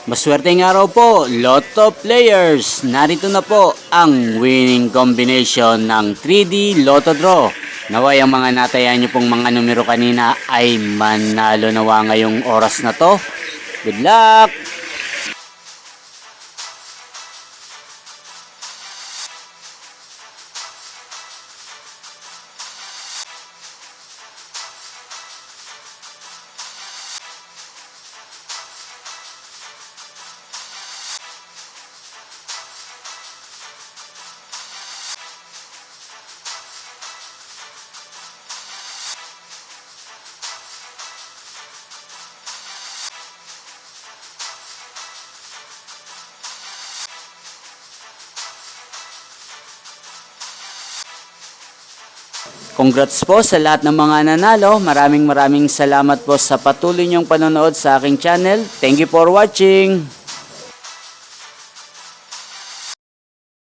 Maswerteng araw po, Lotto players! Narito na po ang winning combination ng 3D Lotto Draw. Naway ang mga natayan nyo pong mga numero kanina ay manalo nawa ngayong oras na to. Good luck! Congrats po sa lahat ng mga nanalo. Maraming salamat po sa patuloy niyong panonood sa aking channel. Thank you for watching.